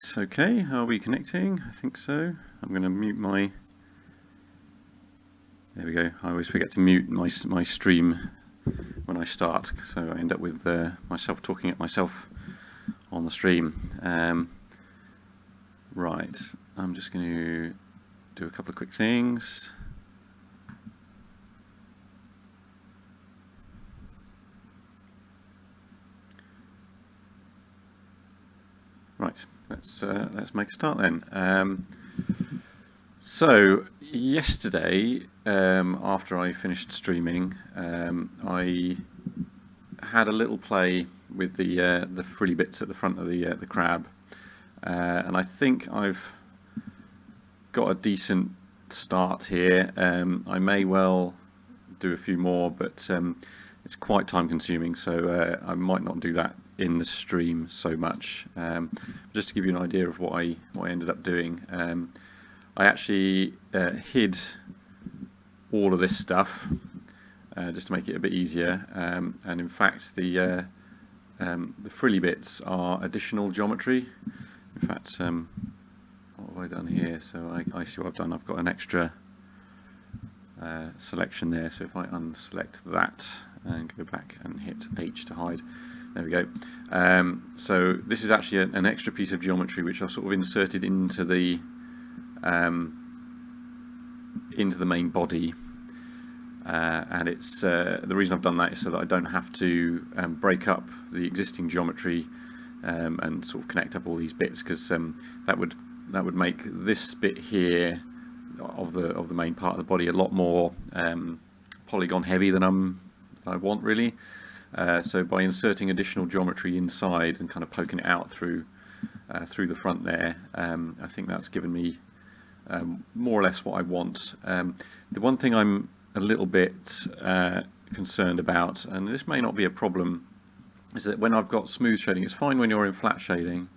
It's okay, are we connecting? I think so. I'm going to mute my... There we go. I always forget to mute my stream when I start, so I end up with myself talking at myself on the stream. Right, I'm just going to do a couple of quick things. Right, let's make a start then. So yesterday, after I finished streaming, I had a little play with the frilly bits at the front of the crab, and I think I've got a decent start here. I may well do a few more, but it's quite time consuming, so I might not do that in the stream so much. Just to give you an idea of what I ended up doing, I actually hid all of this stuff just to make it a bit easier, and in fact the frilly bits are additional geometry. In fact, what have I done here? So I see what I've done. I've got an extra selection there, so if I unselect that and go back and hit H to hide, there we go. So this is actually an extra piece of geometry which I've sort of inserted into the main body, and it's the reason I've done that is so that I don't have to break up the existing geometry and sort of connect up all these bits, because that would make this bit here of the main part of the body a lot more polygon heavy than I want really. So by inserting additional geometry inside and kind of poking it out through the front there, I think that's given me more or less what I want. The one thing I'm a little bit concerned about, and this may not be a problem, is that when I've got smooth shading, it's fine when you're in flat shading.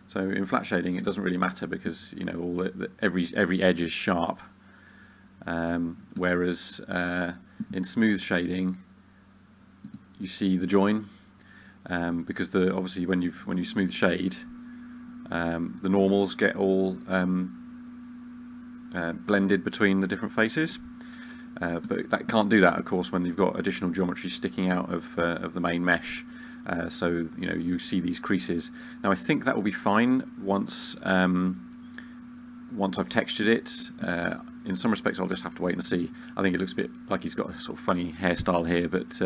So in flat shading, it doesn't really matter because all every edge is sharp. Whereas in smooth shading, you see the join, because obviously when you smooth shade, the normals get all blended between the different faces. But that can't do that, of course, when you've got additional geometry sticking out of the main mesh. So you see these creases. Now I think that will be fine once I've textured it. In some respects, I'll just have to wait and see. I think it looks a bit like he's got a sort of funny hairstyle here, but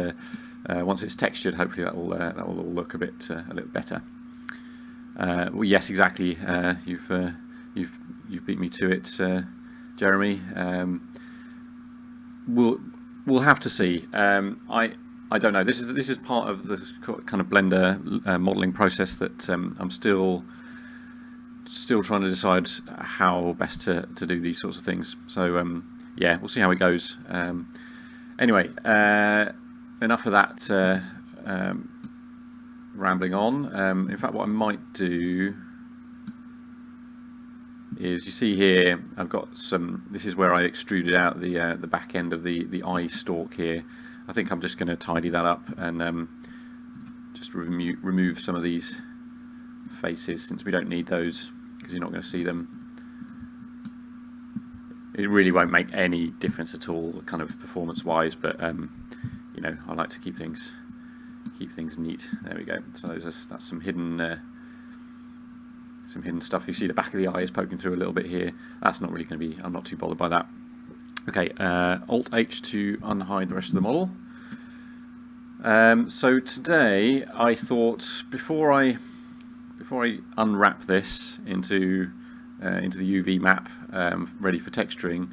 once it's textured, hopefully that will all look a little better. Well, yes, exactly. You've beat me to it, Jeremy. We'll have to see. I don't know. This is part of the kind of Blender modeling process that I'm still trying to decide how best to do these sorts of things. So yeah, we'll see how it goes. Anyway, enough of that rambling on. In fact, what I might do is, you see here, I've got some. This is where I extruded out the back end of the eye stalk here. I think I'm just going to tidy that up and just remove some of these faces, since we don't need those, because you're not going to see them. It really won't make any difference at all, kind of performance-wise, but I like to keep things neat. There we go. So that's some hidden stuff. You see the back of the eye is poking through a little bit here. That's not really going to be. I'm not too bothered by that. Okay, Alt H to unhide the rest of the model. So today I thought, before I unwrap this into the UV map ready for texturing,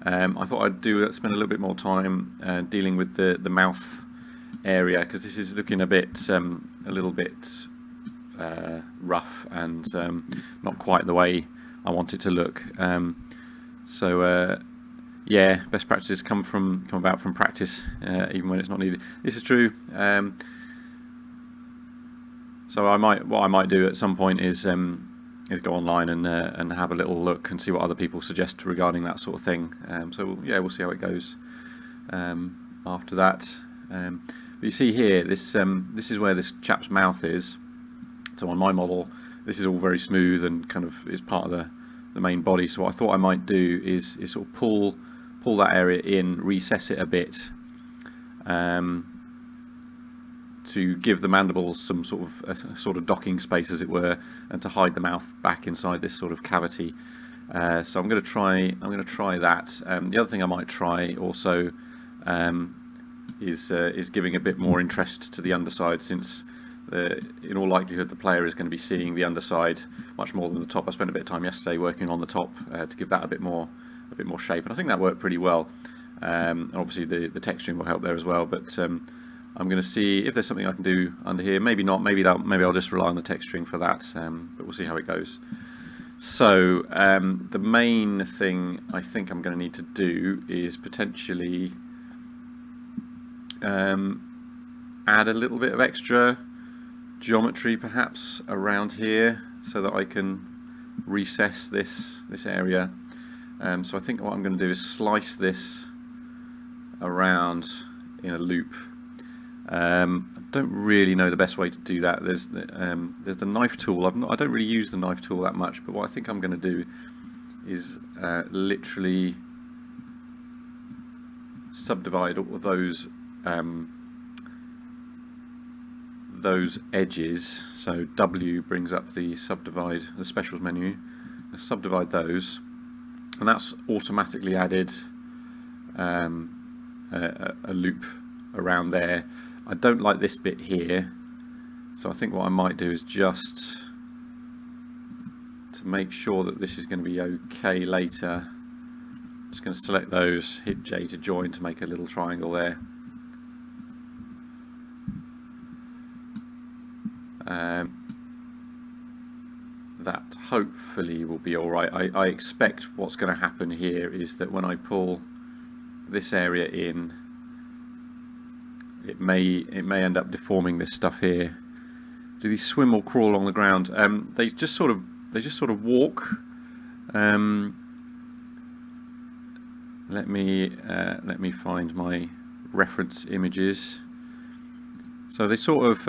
I thought I'd spend a little bit more time dealing with the mouth area, because this is looking a little bit rough and not quite the way I want it to look. Yeah, best practices come about from practice, even when it's not needed. This is true. So what I might do at some point is go online and have a little look and see what other people suggest regarding that sort of thing. So yeah, we'll see how it goes after that. But you see here, this is where this chap's mouth is. So on my model, this is all very smooth and kind of is part of the main body. So what I thought I might do is sort of pull that area in, recess it a bit, to give the mandibles some sort of a sort of docking space, as it were, and to hide the mouth back inside this sort of cavity. So I'm going to try that. The other thing I might try also is giving a bit more interest to the underside, since in all likelihood the player is going to be seeing the underside much more than the top. I spent a bit of time yesterday working on the top to give that a bit more shape, and I think that worked pretty well. And obviously the texturing will help there as well. But I'm going to see if there's something I can do under here. Maybe not. Maybe I'll just rely on the texturing for that. But we'll see how it goes. So the main thing I think I'm going to need to do is potentially add a little bit of extra geometry perhaps around here, so that I can recess this area. So I think what I'm going to do is slice this around in a loop. I don't really know the best way to do that. There's the knife tool. I don't really use the knife tool that much, but what I think I'm going to do is literally subdivide all of those edges. So W brings up the specials menu. Let's subdivide those, and that's automatically added a loop around there. I don't like this bit here, so I think what I might do is just to make sure that this is going to be okay later, I'm just going to select those, hit J to join to make a little triangle there. That hopefully will be alright. I expect what's going to happen here is that when I pull this area in, it may end up deforming this stuff here. Do these swim or crawl on the ground? They just sort of walk. Let me find my reference images. So they sort of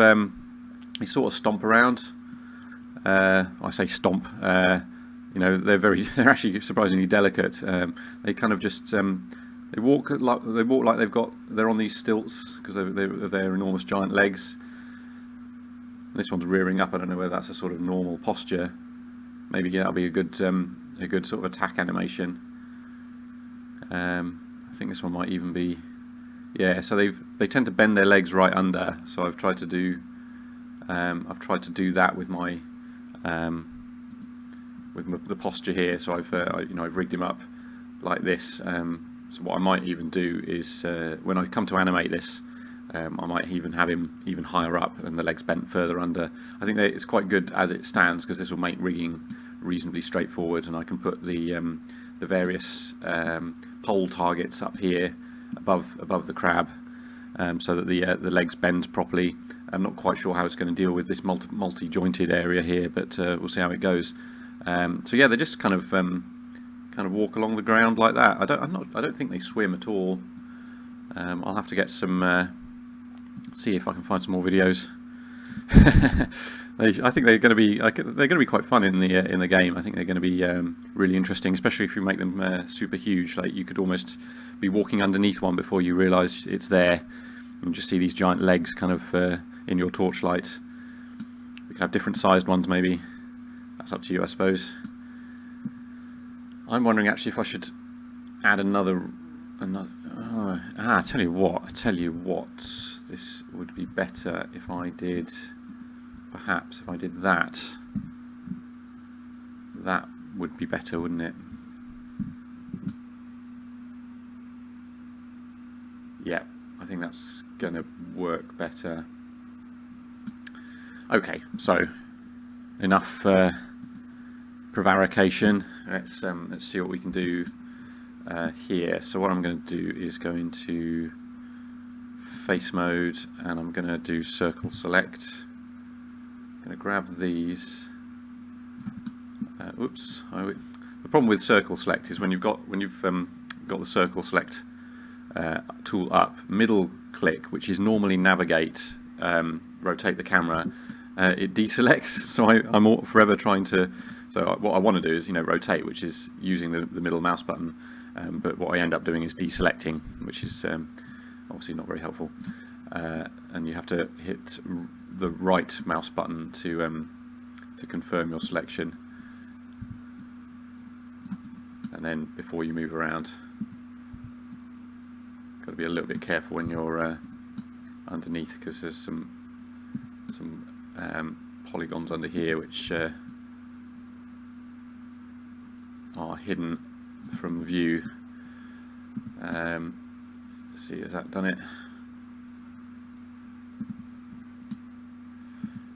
stomp around. I say stomp. You know, they're actually surprisingly delicate. They kind of just they walk like they're on these stilts because of their enormous giant legs. This one's rearing up. I don't know whether that's a sort of normal posture. Maybe that'll be a good sort of attack animation. I think this one might even be, yeah. So they tend to bend their legs right under. So I've tried to do that with my the posture here. So I've rigged him up like this. So what I might even do is when I come to animate this, I might even have him even higher up and the legs bent further under. I think that it's quite good as it stands, because this will make rigging reasonably straightforward, and I can put the various pole targets up here above the crab, so that the legs bend properly. I'm not quite sure how it's going to deal with this multi-jointed area here, but we'll see how it goes. So yeah, they just kind of walk along the ground like that. I don't think they swim at all. I'll have to get some see if I can find some more videos. I think they're going to be quite fun in the game. I think they're going to be really interesting, especially if you make them super huge. Like, you could almost be walking underneath one before you realise it's there. You just see these giant legs kind of in your torchlight. We could have different sized ones maybe. That's up to you, I suppose. I'm wondering actually if I should add another. I tell you what. This would be better if I did. Perhaps if I did that. That would be better, wouldn't it? Yeah, I think that's going to work better. Okay, so enough prevarication. Let's see what we can do here. So what I'm going to do is go into face mode, and I'm going to do circle select. I'm going to grab these. Oops. The problem with circle select is when you've got the circle select tool up, middle click, which is normally navigate, rotate the camera, it deselects. So I'm forever trying to. So what I want to do is, rotate, which is using the middle mouse button. But what I end up doing is deselecting, which is obviously not very helpful. And you have to hit the right mouse button to confirm your selection. And then before you move around, got to be a little bit careful when you're underneath, because there's some polygons under here which are hidden from view. Let's see, has that done it?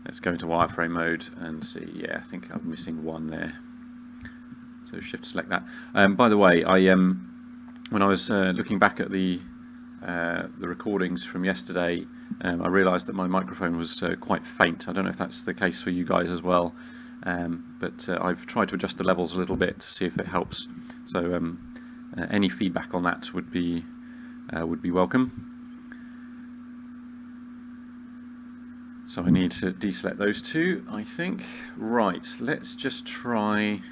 Let's go into wireframe mode and see. Yeah, I think I'm missing one there. So shift select that. By the way, when I was looking back at the recordings from yesterday, I realised that my microphone was quite faint. I don't know if that's the case for you guys as well, but I've tried to adjust the levels a little bit to see if it helps. So any feedback on that would be welcome. So I need to deselect those two, I think. Right, let's just try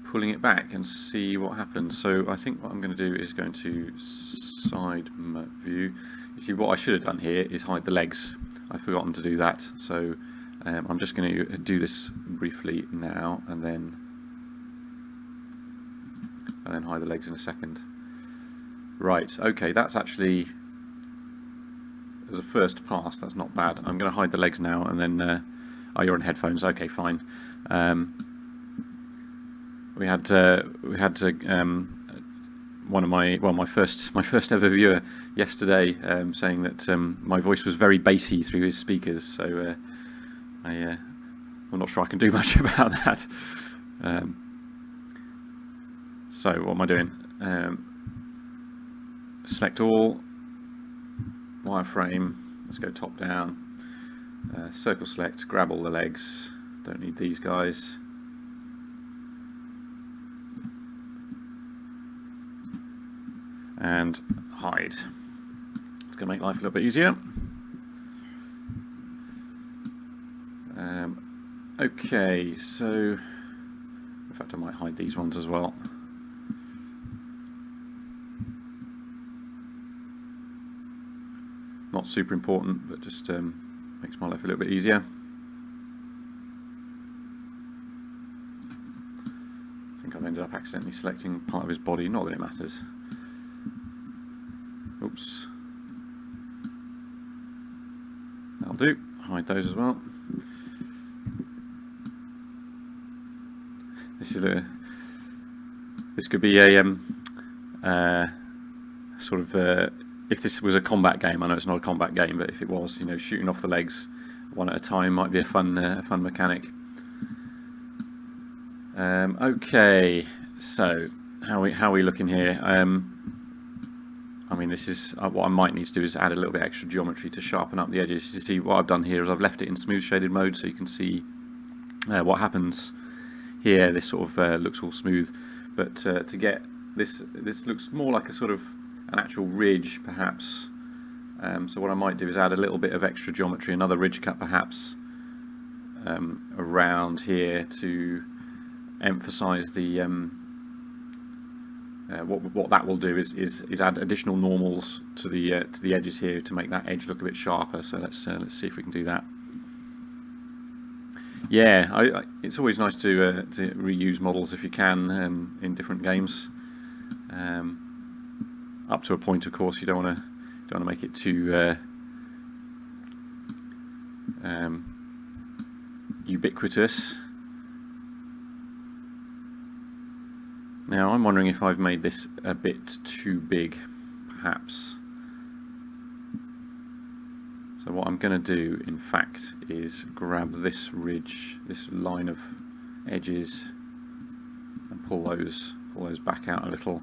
pulling it back and see what happens. So I think what I'm going to do is go into side view. You see, what I should have done here is hide the legs. I've forgotten to do that. So I'm just going to do this briefly now, and then hide the legs in a second. Right, okay, that's actually, as a first pass, that's not bad. I'm going to hide the legs now, and then oh, you're on headphones. Okay, fine. We had one of my first ever viewer yesterday saying that my voice was very bassy through his speakers. So I'm not sure I can do much about that. So what am I doing? Select all, wireframe. Let's go top down. Circle select. Grab all the legs. Don't need these guys. And hide. It's going to make life a little bit easier. Okay, so in fact I might hide these ones as well. Not super important, but just makes my life a little bit easier. I think I've ended up accidentally selecting part of his body, not that it matters. Oops. That'll do. Hide those as well. This could be a sort of if this was a combat game. I know it's not a combat game, but if it was, shooting off the legs one at a time might be a fun mechanic. Okay, so how are we looking here? I mean, this is what I might need to do is add a little bit extra geometry to sharpen up the edges. You see, what I've done here is I've left it in smooth shaded mode, so you can see what happens here. This sort of looks all smooth, but to get this looks more like a sort of an actual ridge, perhaps. So what I might do is add a little bit of extra geometry, another ridge cut perhaps around here to emphasize the what that will do is add additional normals to the edges here to make that edge look a bit sharper. So let's see if we can do that. Yeah, it's always nice to reuse models if you can in different games. Up to a point, of course. You don't want to make it too ubiquitous. Now I'm wondering if I've made this a bit too big, perhaps. So what I'm going to do, in fact, is grab this ridge, this line of edges, and pull those back out a little.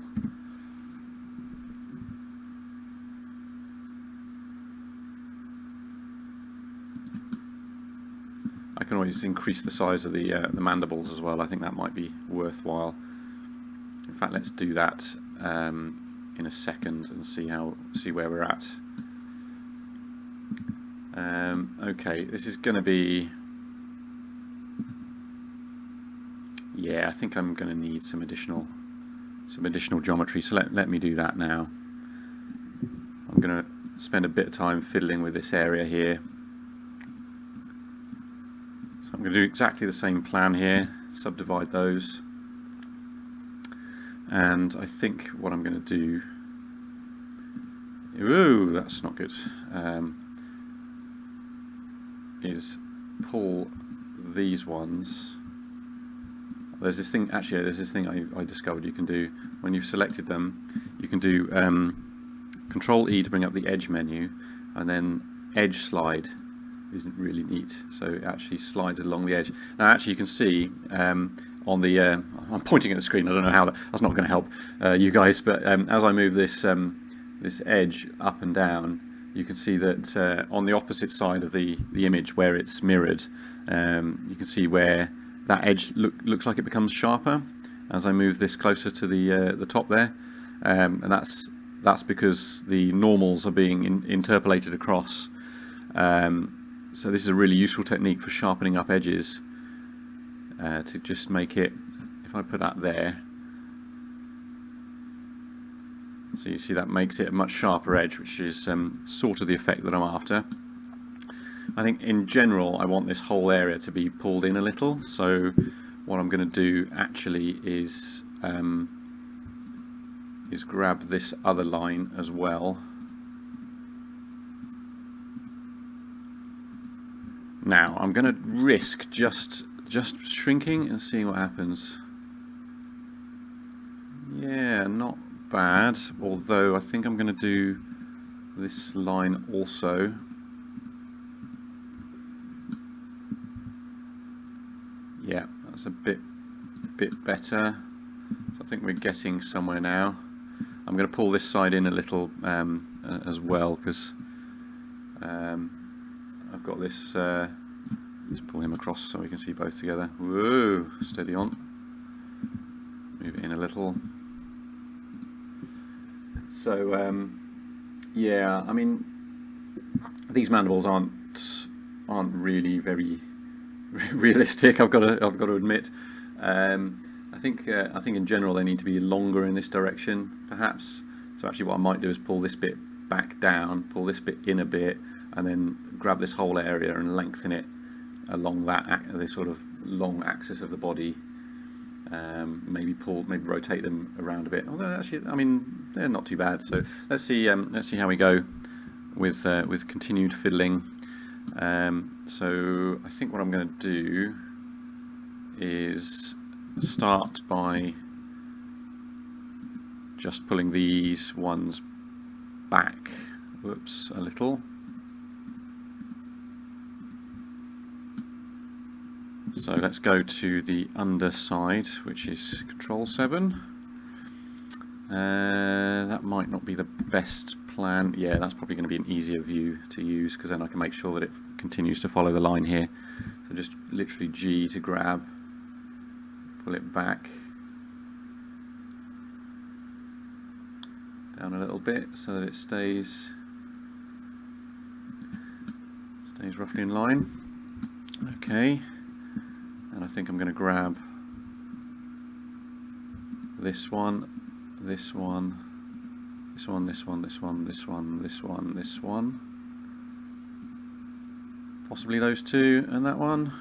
I can always increase the size of the mandibles as well. I think that might be worthwhile. In fact, let's do that in a second and see where we're at. Okay, this is going to be... Yeah, I think I'm going to need some additional geometry, so let me do that now. I'm going to spend a bit of time fiddling with this area here. So I'm going to do exactly the same plan here, subdivide those. And I think what I'm going to do... Ooh, that's not good. Is pull these ones. There's this thing, actually, there's this thing I discovered you can do. When you've selected them, you can do Control E to bring up the edge menu, and then edge slide isn't really neat. So it actually slides along the edge. Now, actually, you can see on the, I'm pointing at the screen, I don't know how that's not going to help you guys, but as I move this, this edge up and down, you can see that on the opposite side of the image where it's mirrored, you can see where that edge looks like it becomes sharper as I move this closer to the top there, and that's because the normals are being interpolated across. So this is a really useful technique for sharpening up edges, to just make it, if I put that there, so you see that makes it a much sharper edge, which is sort of the effect that I'm after. I think in general I want this whole area to be pulled in a little, so what I'm going to do actually is grab this other line as well. Now I'm going to risk just shrinking and seeing what happens. Yeah, not bad, although I think I'm going to do this line also. Yeah, that's a bit better. So I think we're getting somewhere now. I'm going to pull this side in a little as well, because I've got this. Let's pull him across so we can see both together. Whoa, steady on. Move it in a little. So yeah, I mean, these mandibles aren't really very realistic. I've got to admit. I think in general they need to be longer in this direction, perhaps. So actually, what I might do is pull this bit back down, pull this bit in a bit, and then grab this whole area and lengthen it along this sort of long axis of the body. Maybe rotate them around a bit. Although actually, I mean, they're not too bad. So let's see how we go with continued fiddling. So I think what I'm going to do is start by just pulling these ones back, whoops, a little. So let's go to the underside, which is Control 7. That might not be the best plan. Yeah, that's probably going to be an easier view to use, because then I can make sure that it continues to follow the line here. So just literally G to grab, pull it back down a little bit so that it stays roughly in line. Okay, and I think I'm going to grab this one, this one, this one, this one, this one, this one, this one, this one, possibly those two, and that one.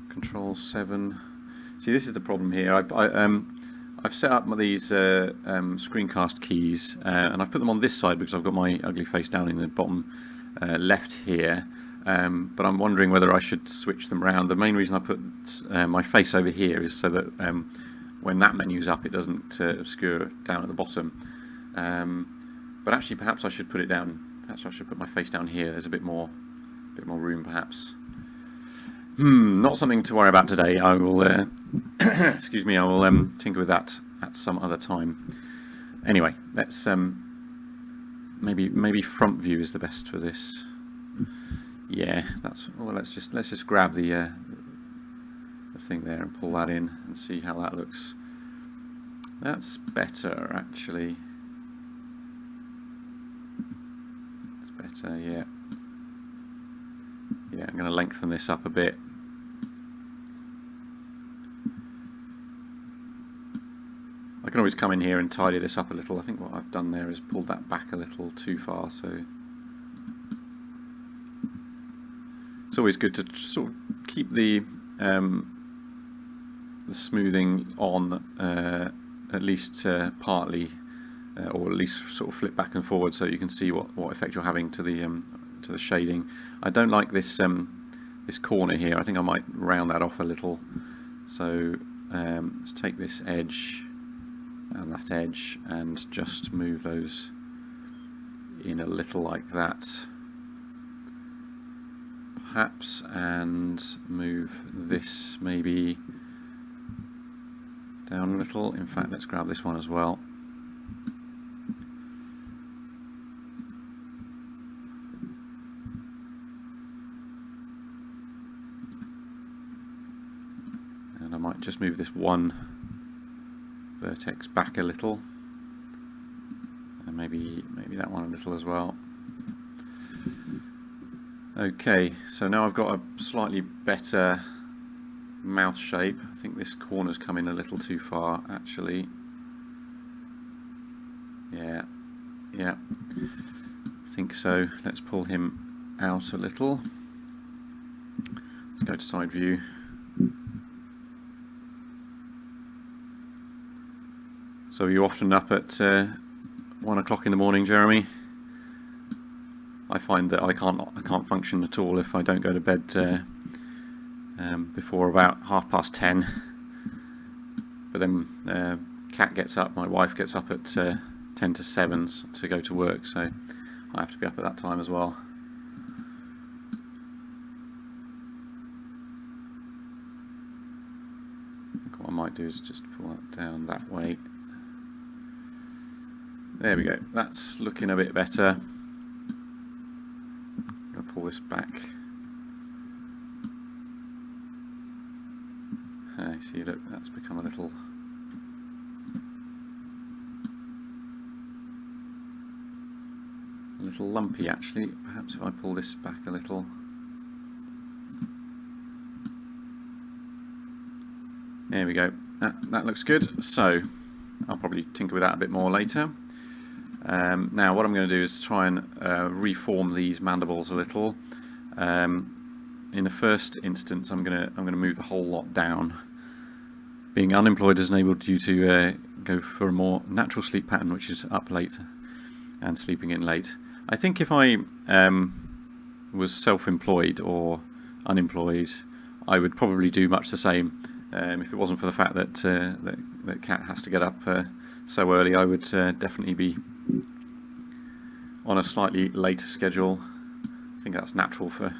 Control 7. See, this is the problem here. I've set up these screencast keys, and I've put them on this side because I've got my ugly face down in the bottom left here. But I'm wondering whether I should switch them around. The main reason I put my face over here is so that when that menu's up, it doesn't obscure down at the bottom. But actually, perhaps I should put it down. Perhaps I should put my face down here. There's a bit more room, perhaps. Not something to worry about today. I will, excuse me, I will tinker with that at some other time. Anyway, let's maybe front view is the best for this. Yeah, that's well. Let's just grab the thing there and pull that in and see how that looks. That's better, actually. yeah, I'm going to lengthen this up a bit. I can always come in here and tidy this up a little. I think what I've done there is pulled that back a little too far, so it's always good to sort of keep the smoothing on at least partly, or at least sort of flip back and forward, so you can see what effect you're having to the shading. I don't like this this corner here. I think I might round that off a little. So let's take this edge and that edge and just move those in a little like that, perhaps, and move this maybe down a little. In fact, let's grab this one as well. And I might just move this one vertex back a little, and maybe that one a little as well. Okay, so now I've got a slightly better mouth shape. I think this corner's come in a little too far, actually. Yeah, I think so. Let's pull him out a little. Let's go to side view. So you're often up at 1 o'clock in the morning, Jeremy? I find that I can't function at all if I don't go to bed before about 10:30. But then Kat gets up, my wife gets up at 10 to 7 to go to work, so I have to be up at that time as well. I think what I might do is just pull that down that way. There we go, that's looking a bit better. I'm going to pull this back. See, look, that's become a little lumpy actually. Perhaps if I pull this back a little. There we go, that looks good. So I'll probably tinker with that a bit more later. Now what I'm going to do is try and reform these mandibles a little. In the first instance, I'm going to move the whole lot down. Being unemployed has enabled you to go for a more natural sleep pattern, which is up late and sleeping in late. I think if I was self-employed or unemployed, I would probably do much the same. If it wasn't for the fact that that Kat has to get up so early, I would definitely be on a slightly later schedule. I think that's natural for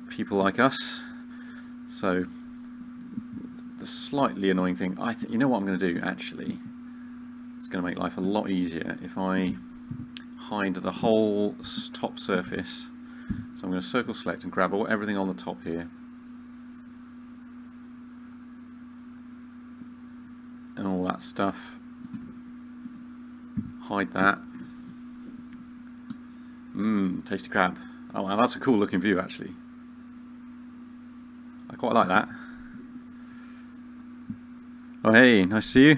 people like us. So the slightly annoying thing, you know what I'm going to do actually? It's going to make life a lot easier if I hide the whole top surface. So I'm going to circle select and grab everything on the top here. And all that stuff. Hide that. Tasty crab. Oh wow, that's a cool looking view actually. I quite like that. Oh hey, nice to see you.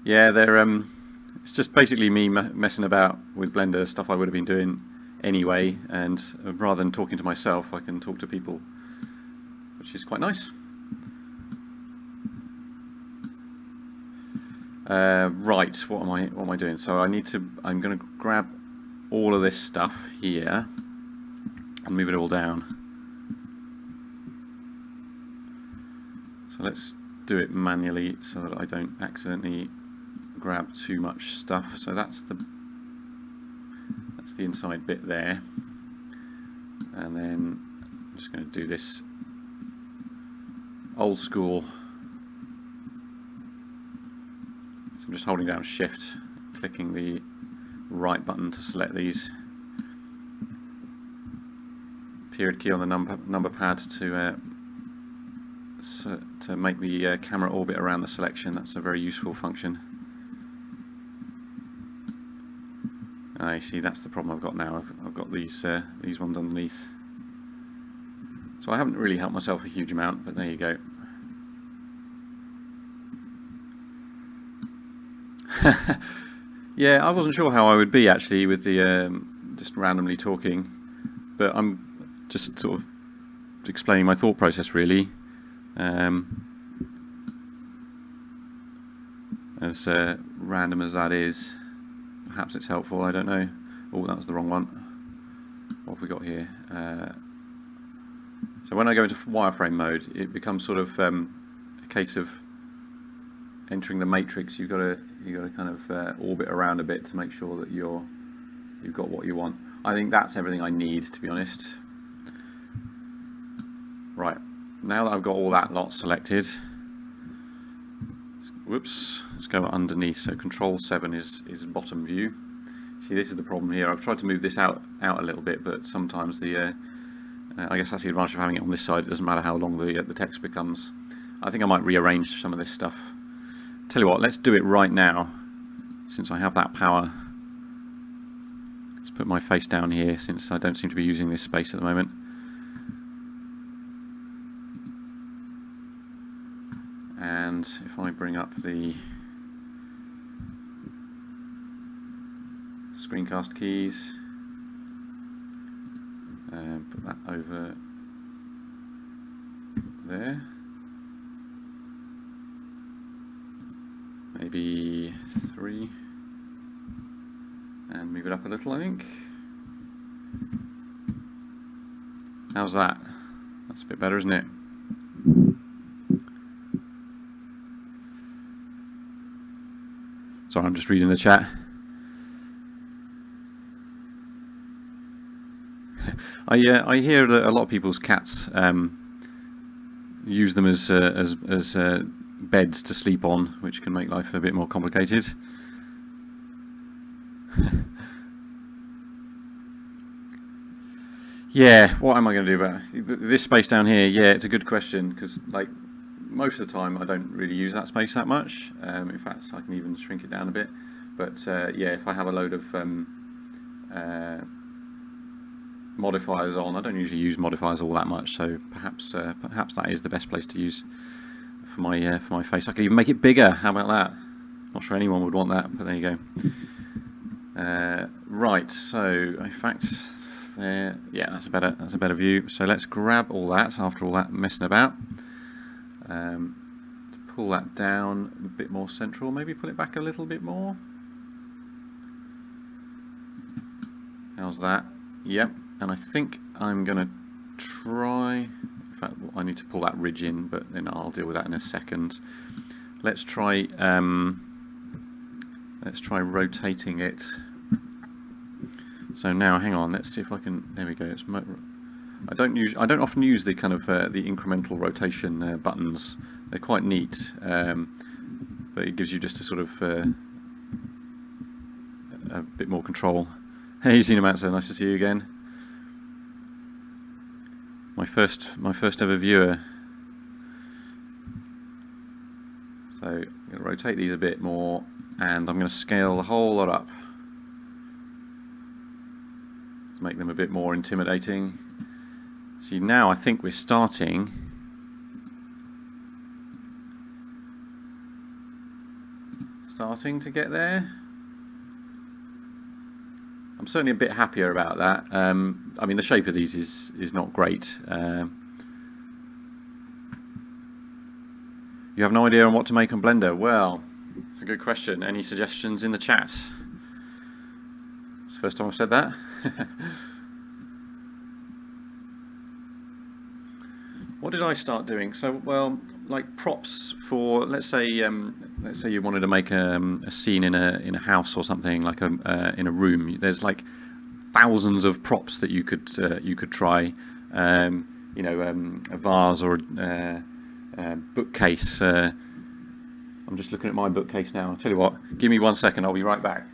Yeah, it's just basically me messing about with Blender, stuff I would have been doing anyway, and rather than talking to myself, I can talk to people, which is quite nice. Right, what am I doing? So I'm going to grab all of this stuff here and move it all down. So let's do it manually so that I don't accidentally grab too much stuff. So that's the inside bit there, and then I'm just going to do this old school. So I'm just holding down Shift, clicking the right button to select these. Period key on the number pad to to make the camera orbit around the selection. That's a very useful function. You see, that's the problem I've got now. I've got these ones underneath. So I haven't really helped myself a huge amount, but there you go. Yeah, I wasn't sure how I would be actually with the just randomly talking, but I'm just sort of explaining my thought process really. As random as that is, perhaps it's helpful, I don't know. Oh, that was the wrong one. What have we got here? So when I go into wireframe mode, it becomes sort of a case of entering the matrix. You've got to kind of orbit around a bit to make sure that you've got what you want. I think that's everything I need, to be honest. Right, now that I've got all that lot selected, let's go underneath. So Control 7 is bottom view. See, this is the problem here. I've tried to move this out a little bit, but sometimes the I guess that's the advantage of having it on this side. It doesn't matter how long the text becomes. I think I might rearrange some of this stuff. Tell you what, let's do it right now, since I have that power. Let's put my face down here, since I don't seem to be using this space at the moment. And if I bring up the screencast keys, put that over there, maybe 3, and move it up a little, I think. How's that? That's a bit better, isn't it? Sorry, I'm just reading the chat. I hear that a lot of people's cats use them as beds to sleep on, which can make life a bit more complicated. Yeah, what am I going to do about this space down here? Yeah, it's a good question, because like most of the time I don't really use that space that much. In fact, I can even shrink it down a bit. But yeah, if I have a load of modifiers on, I don't usually use modifiers all that much, so perhaps that is the best place to use for my face. I could even make it bigger. How about that? Not sure anyone would want that, but there you go. Right, so in fact, there, yeah, that's a better view. So let's grab all that after all that messing about. Pull that down a bit more central. Maybe pull it back a little bit more. How's that? Yep. And I think I'm going to try, in fact I need to pull that ridge in, but then I'll deal with that in a second. Let's try rotating it. So now, hang on, let's see if I can, there we go. I don't often use the kind of the incremental rotation buttons. They're quite neat, but it gives you just a sort of a bit more control. Hey Xenomancer, nice to see you again. My first ever viewer. So I'm going to rotate these a bit more, and I'm going to scale the whole lot up to make them a bit more intimidating. See, now I think we're starting to get there. I'm certainly a bit happier about that. I mean, the shape of these is not great. You have no idea on what to make on Blender? Well, it's a good question. Any suggestions in the chat? It's the first time I've said that. What did I start doing? So, well, like props for, let's say you wanted to make a scene in a house or something, like in a room. There's like thousands of props that you could try. You know, a vase or a bookcase. I'm just looking at my bookcase now. I'll tell you what, give me 1 second. I'll be right back.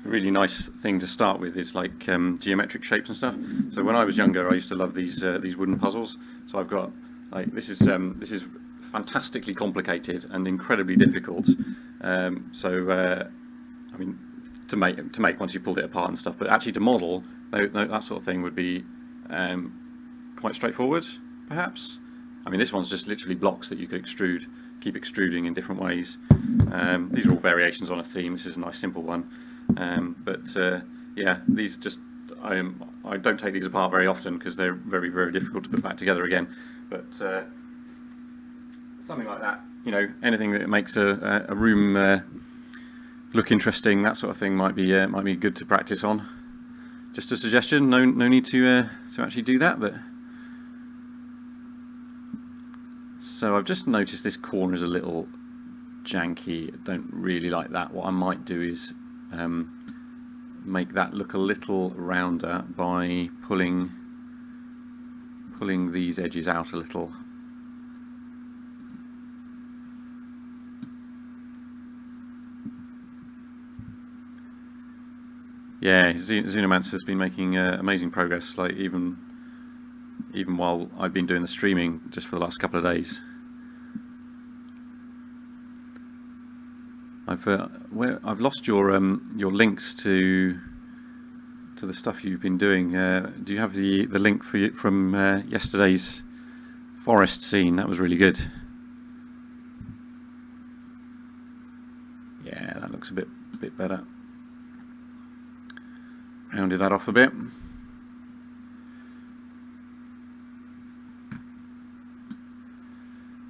really nice thing to start with is like geometric shapes and stuff. So when I was younger, I used to love these wooden puzzles. So I've got like this is fantastically complicated and incredibly difficult. I mean, to make once you pulled it apart and stuff, but actually to model that sort of thing would be quite straightforward, perhaps. I mean, this one's just literally blocks that you could keep extruding in different ways. These are all variations on a theme. This is a nice simple one, yeah, these just I don't take these apart very often because they're very, very difficult to put back together again. But something like that, you know, anything that makes a room look interesting, that sort of thing might be good to practice on. Just a suggestion. No need to actually do that, but. So I've just noticed this corner is a little janky. I don't really like that. What I might do is make that look a little rounder by pulling these edges out a little. Yeah, Zunomancer has been making amazing progress. Like even while I've been doing the streaming just for the last couple of days. I've lost your links to the stuff you've been doing. Do you have the link from yesterday's forest scene? That was really good. Yeah, that looks a bit better. Rounded that off a bit.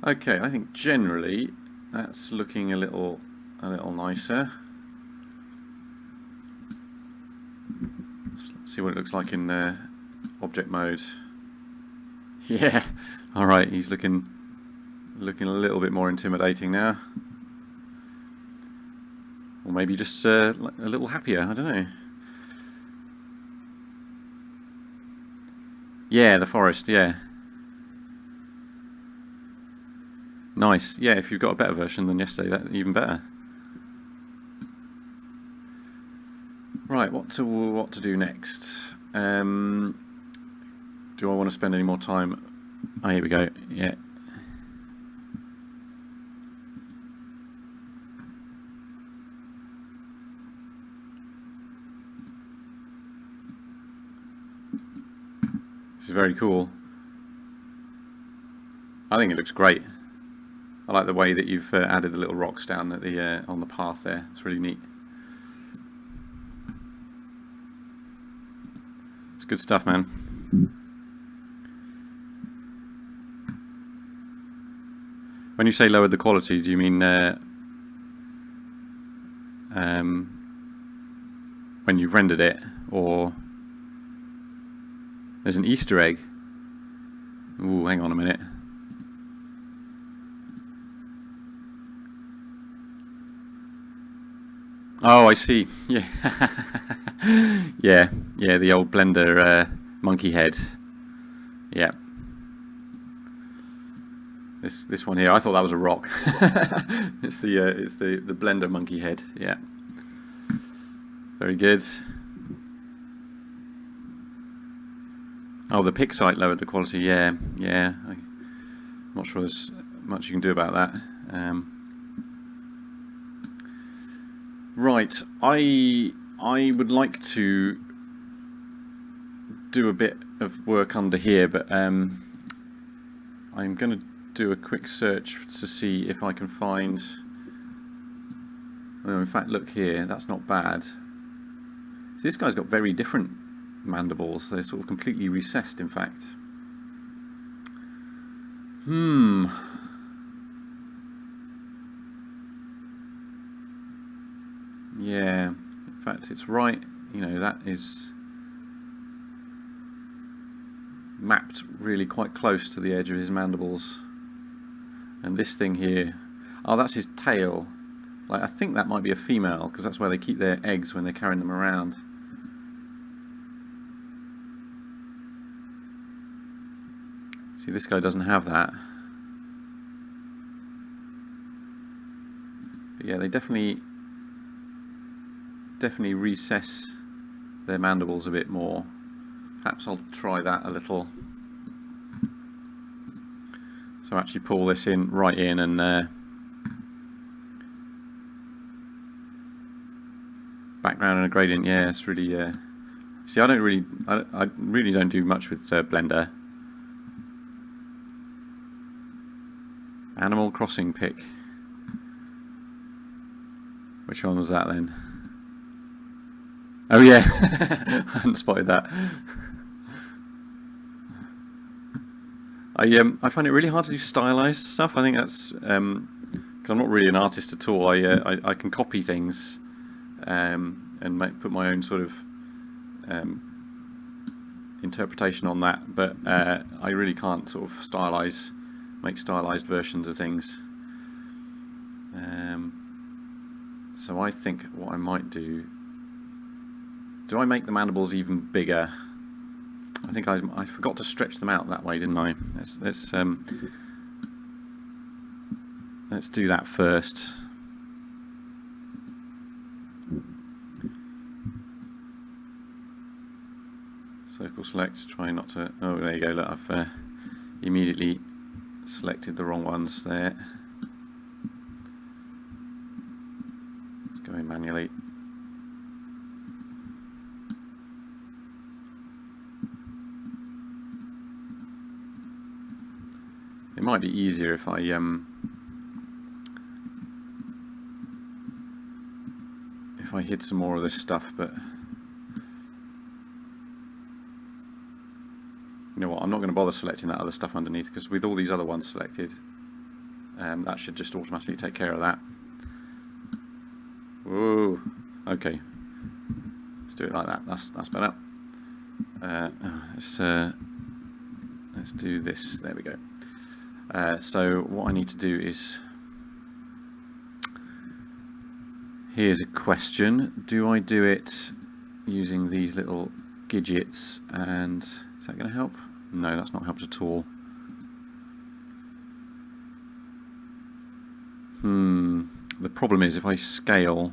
Okay, I think generally that's looking a little nicer. Let's see what it looks like in object mode. Yeah, all right, he's looking a little bit more intimidating now, or maybe just a little happier. I don't know. Yeah, the forest. Yeah. Nice. Yeah, if you've got a better version than yesterday, that's even better. Right, what to do next? Do I want to spend any more time? Oh, here we go. Yeah. This is very cool. I think it looks great. I like the way that you've added the little rocks down at the on the path there. It's really neat. It's good stuff, man. When you say lowered the quality, do you mean when you've rendered it, or there's an Easter egg? Ooh, hang on a minute. Oh, I see. Yeah, yeah, the old Blender monkey head. Yeah. This one here, I thought that was a rock. It's the Blender monkey head. Yeah. Very good. Oh, the Pixite lowered the quality. Yeah, yeah. I'm not sure there's much you can do about that. Right, I would like to do a bit of work under here, but I'm going to do a quick search to see if I can find. Well, in fact, look here. That's not bad. So this guy's got very different mandibles. They're sort of completely recessed, in fact. Yeah, in fact it's right, you know, that is mapped really quite close to the edge of his mandibles. And this thing here, oh, that's his tail. Like, I think that might be a female, because that's where they keep their eggs when they're carrying them around. See, this guy doesn't have that. But yeah, they definitely definitely recess their mandibles a bit more. Perhaps I'll try that a little. So actually pull this in right in and background and a gradient. Yeah, it's really. See, I really don't do much with Blender. Animal Crossing pick. Which one was that then? Oh yeah, I hadn't spotted that. I find it really hard to do stylized stuff. I think that's because I'm not really an artist at all. I can copy things and put my own sort of interpretation on that, but I really can't sort of make stylized versions of things. So I think what I might do I make the mandibles even bigger? I think I forgot to stretch them out that way, didn't I? Let's do that first. Circle select, try not to... Oh, there you go, look, I've immediately selected the wrong ones there. Let's go in manually. It might be easier if I hid some more of this stuff, but you know what, I'm not going to bother selecting that other stuff underneath, because with all these other ones selected, that should just automatically take care of that. Whoa, okay, let's do it like that. That's better. Let's do this. There we go. So what I need to do is, here's a question. Do I do it using these little gidgets, and is that going to help? No, that's not helped at all. The problem is if I scale,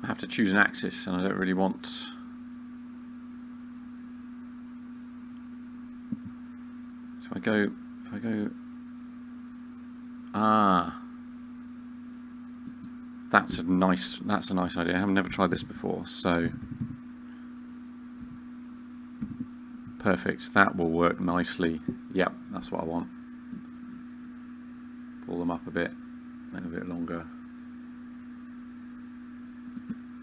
I have to choose an axis, and I don't really want... So if I go... that's a nice idea. I have never tried this before, so perfect. That will work nicely. Yep, that's what I want. Pull them up a bit longer.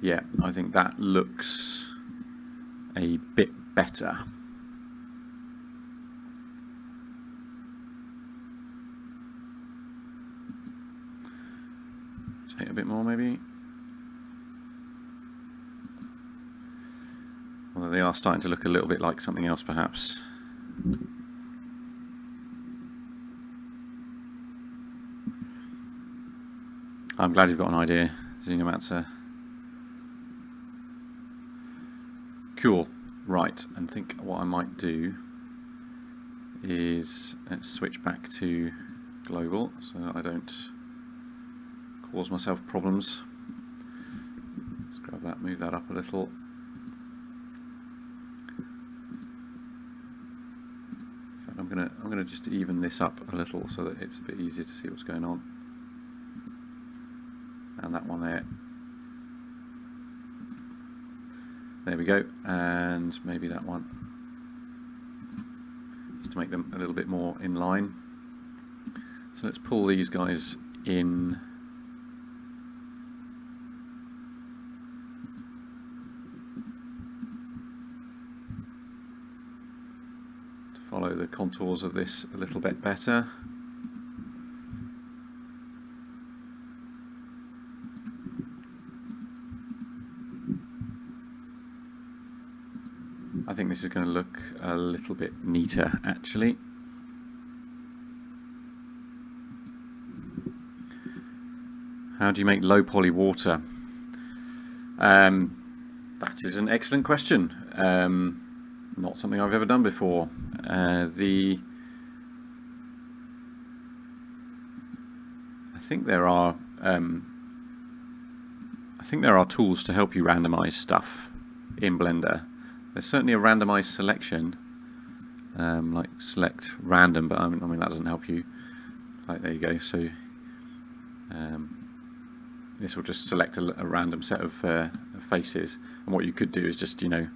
Yeah, I think that looks a bit better. Take a bit more maybe. Although they are starting to look a little bit like something else perhaps. I'm glad you've got an idea, Xenomatsu. Cool. Right, and think what I might do is let's switch back to global so that I don't cause myself problems. Let's grab that, move that up a little. In fact, I'm gonna just even this up a little so that it's a bit easier to see what's going on. And that one there. There we go, and maybe that one, just to make them a little bit more in line. So let's pull these guys in. To follow the contours of this a little bit better. I think this is going to look a little bit neater actually. How do you make low poly water? That is an excellent question. Not something I've ever done before. think there are tools to help you randomize stuff in Blender. There's certainly a randomized selection, like select random, but I mean that doesn't help you. Like, there you go. So this will just select a random set of faces, and what you could do is just, you know,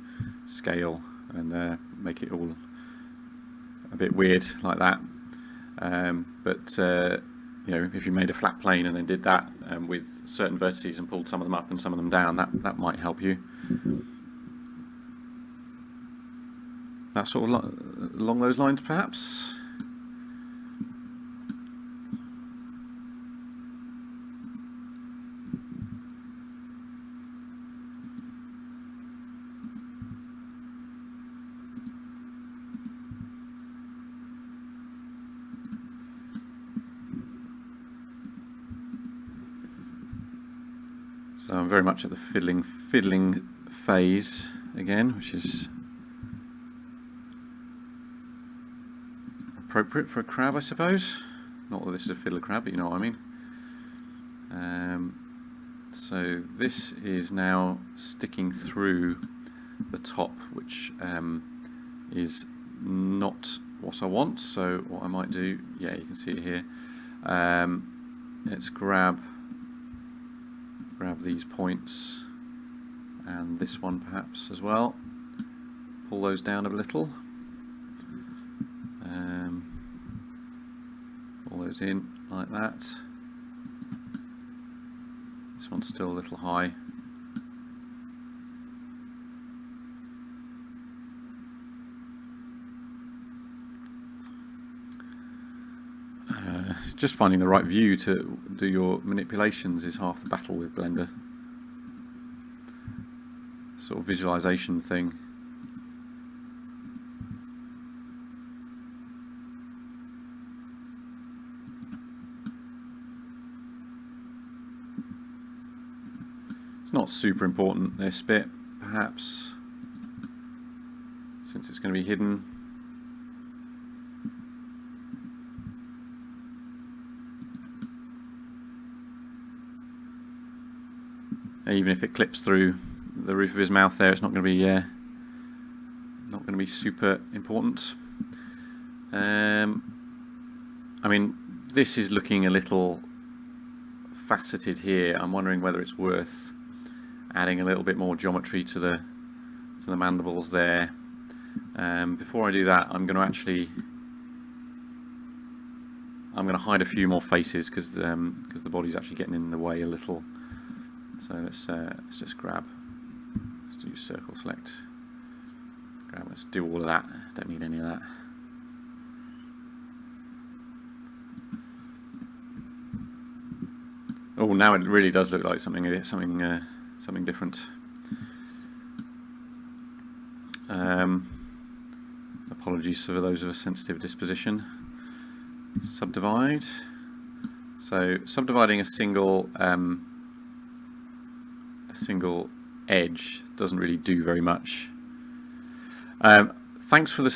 scale and make it all a bit weird like that. But you know, if you made a flat plane and then did that with certain vertices and pulled some of them up and some of them down, that might help you. That sort of along those lines, perhaps. So I'm very much at the fiddling phase again, which is appropriate for a crab, I suppose. Not that this is a fiddler crab, but you know what I mean. So this is now sticking through the top, which is not what I want. So what I might do, yeah, you can see it here. Let's grab these points and this one perhaps as well. Pull those down a little. Pull those in like that. This one's still a little high. Just finding the right view to do your manipulations is half the battle with Blender. Sort of visualization thing. It's not super important, this bit, perhaps, since it's going to be hidden. Even if it clips through the roof of his mouth there, it's not going to be super important. I mean, this is looking a little faceted here. I'm wondering whether it's worth adding a little bit more geometry to the mandibles there. Before I do that, I'm going to hide a few more faces because the body's actually getting in the way a little. So let's just let's do circle select, let's do all of that, don't need any of that. Oh, now it really does look like something different. Apologies for those of a sensitive disposition. Subdivide. So subdividing a single edge doesn't really do very much. Thanks for the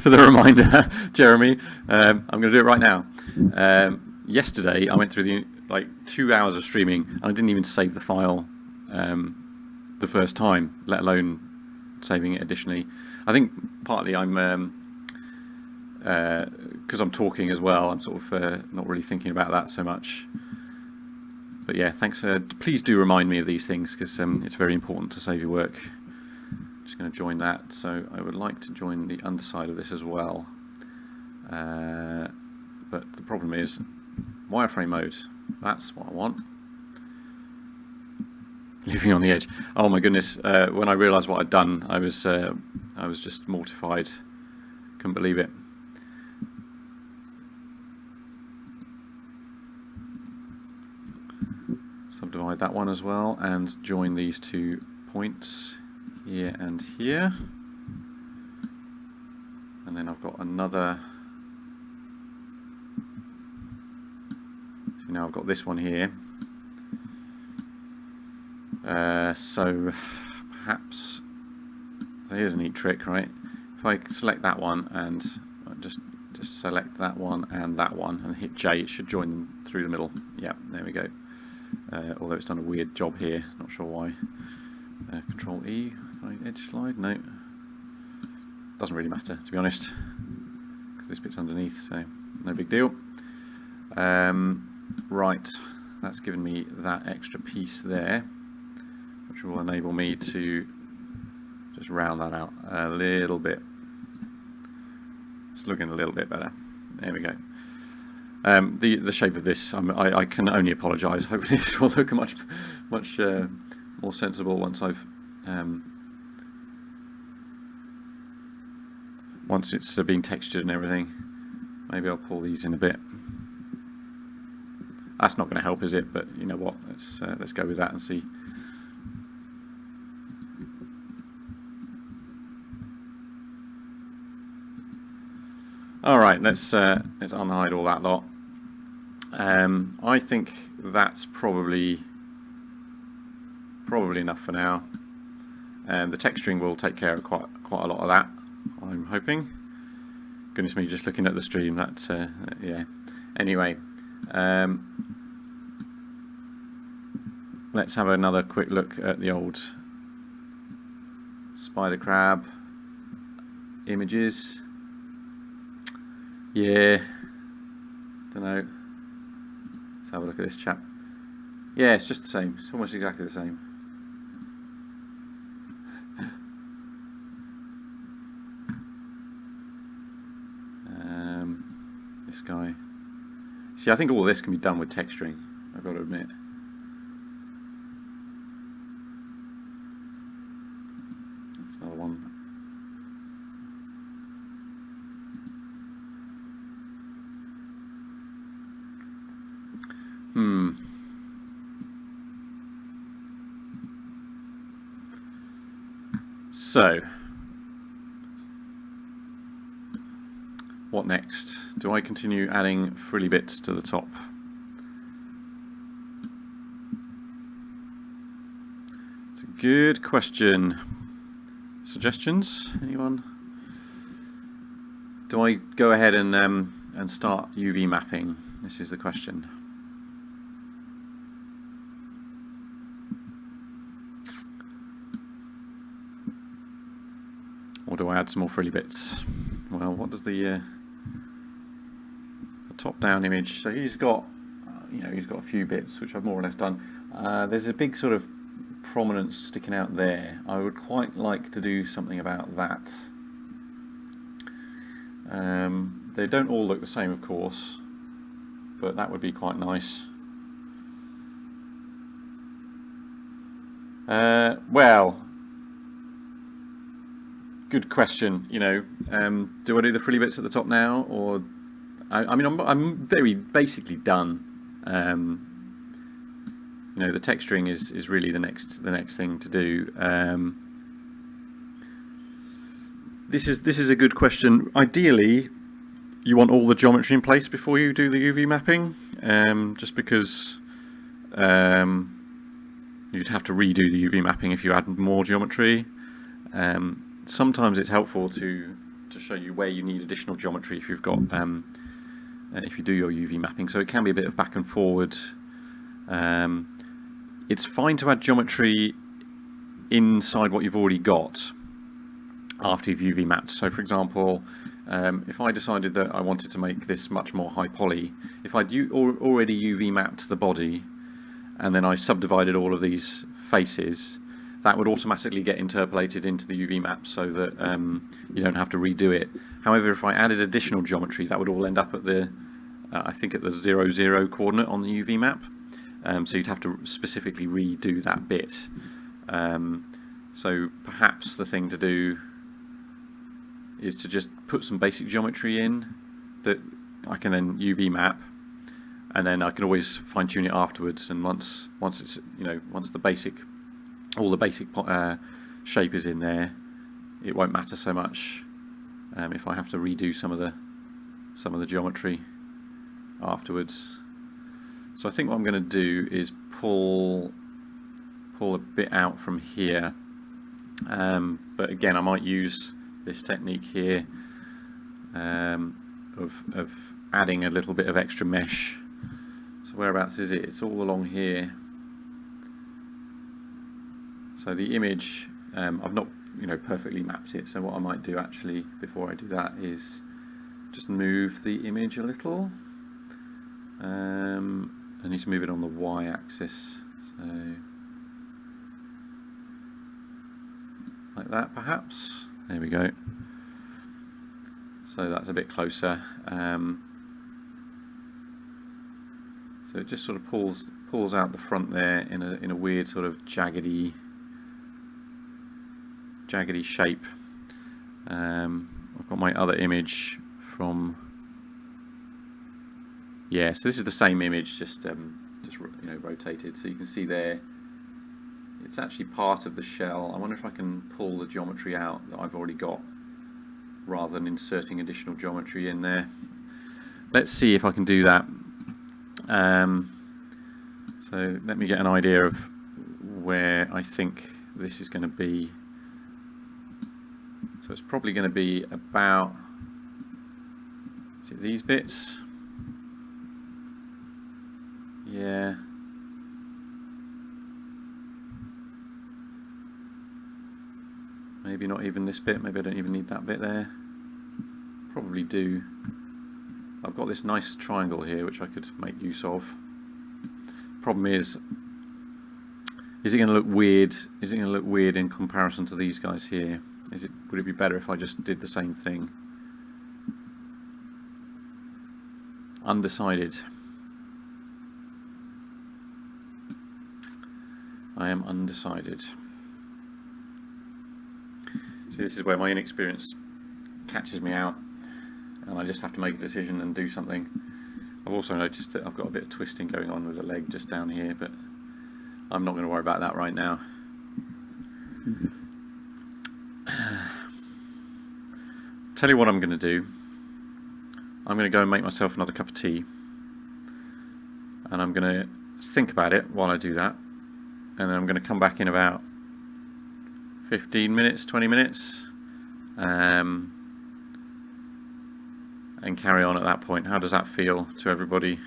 reminder, Jeremy. I'm going to do it right now. Yesterday I went through like 2 hours of streaming and I didn't even save the file the first time, let alone saving it additionally. I think partly I'm because I'm talking as well, I'm sort of not really thinking about that so much. But yeah, thanks. Please do remind me of these things because it's very important to save your work. I'm just going to join that. So I would like to join the underside of this as well. But the problem is wireframe mode. That's what I want. Living on the edge. Oh my goodness! When I realised what I'd done, I was just mortified. Couldn't believe it. Subdivide that one as well and join these 2 points here and here. And then I've got another. So now I've got this one here. So perhaps here's a neat trick, right? If I select that one and just just select that one and hit J. It should join them through the middle. Yeah, there we go. Although it's done a weird job here, not sure why. Control E, edge slide, no. Doesn't really matter, to be honest, because this bit's underneath, so no big deal. Right, that's given me that extra piece there, which will enable me to just round that out a little bit. It's looking a little bit better. There we go. The shape of this, I can only apologise. Hopefully this will look much more sensible once I've once it's been textured and everything. Maybe I'll pull these in a bit. That's not going to help, is it? But you know what? Let's go with that and see. All right, let's unhide all that lot. I think that's probably enough for now. The texturing will take care of quite a lot of that, I'm hoping. Goodness me, just looking at the stream, that's yeah. Anyway, let's have another quick look at the old spider crab images. Yeah, don't know. Let's have a look at this chap. Yeah, it's just the same. It's almost exactly the same. This guy. See, I think all this can be done with texturing, I've got to admit. That's another one. So, what next? Do I continue adding frilly bits to the top? It's a good question. Suggestions? Anyone? Do I go ahead and start UV mapping? This is the question. Or do I add some more frilly bits? Well, what does the top-down image? So he's got, he's got a few bits which I've more or less done. There's a big sort of prominence sticking out there. I would quite like to do something about that. They don't all look the same, of course, but that would be quite nice. Well, good question. Do I do the frilly bits at the top now, or I mean, I'm very basically done. The texturing is really the next thing to do. This is a good question. Ideally, you want all the geometry in place before you do the UV mapping, just because you'd have to redo the UV mapping if you add more geometry. Sometimes it's helpful to show you where you need additional geometry if you've got if you do your UV mapping. So it can be a bit of back and forward. It's fine to add geometry inside what you've already got after you've UV mapped. So for example, if I decided that I wanted to make this much more high poly, if I'd already UV mapped the body and then I subdivided all of these faces, that would automatically get interpolated into the UV map so that you don't have to redo it. However, if I added additional geometry, that would all end up at the, I think at the 0, 0 coordinate on the UV map. So you'd have to specifically redo that bit. So perhaps the thing to do is to just put some basic geometry in that I can then UV map, and then I can always fine tune it afterwards. And once it's once the basic, all the basic shape is in there, it won't matter so much if I have to redo some of the geometry afterwards. So I think what I'm going to do is pull a bit out from here, but again I might use this technique here. of adding a little bit of extra mesh. So whereabouts is it? It's all along here. So the image, I've not perfectly mapped it, so what I might do actually before I do that is just move the image a little. I need to move it on the y-axis, so like that perhaps. There we go. So that's a bit closer. So it just sort of pulls out the front there in a weird sort of jaggedy shape. I've got my other image from, yeah, so this is the same image, just rotated. So you can see there, it's actually part of the shell. I wonder if I can pull the geometry out that I've already got, rather than inserting additional geometry in there. Let's see if I can do that. So let me get an idea of where I think this is going to be. So it's probably going to be about, is it these bits? Yeah. Maybe not even this bit, maybe I don't even need that bit there. Probably do. I've got this nice triangle here which I could make use of. Problem is it going to look weird? Is it going to look weird in comparison to these guys here? Would it be better if I just did the same thing? Undecided. I am undecided. See, this is where my inexperience catches me out, and I just have to make a decision and do something. I've also noticed that I've got a bit of twisting going on with the leg just down here, but I'm not going to worry about that right now. Tell you what I'm going to do. I'm going to go and make myself another cup of tea, and I'm going to think about it while I do that, and then I'm going to come back in about 15 minutes, 20 minutes, and carry on at that point. How does that feel to everybody?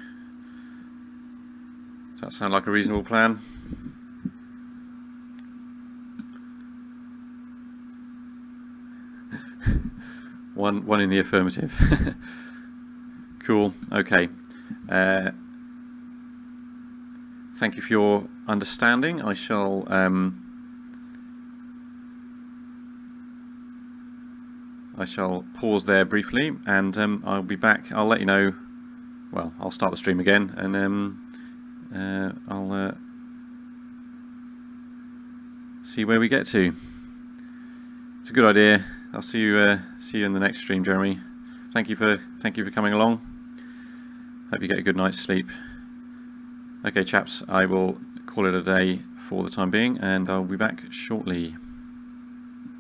Does that sound like a reasonable plan? One in the affirmative. Cool. Okay. Thank you for your understanding. I shall pause there briefly, and I'll be back. I'll let you know. Well, I'll start the stream again, and I'll see where we get to. It's a good idea. I'll see you in the next stream, Jeremy. Thank you for coming along. Hope you get a good night's sleep. Okay, chaps, I will call it a day for the time being, and I'll be back shortly.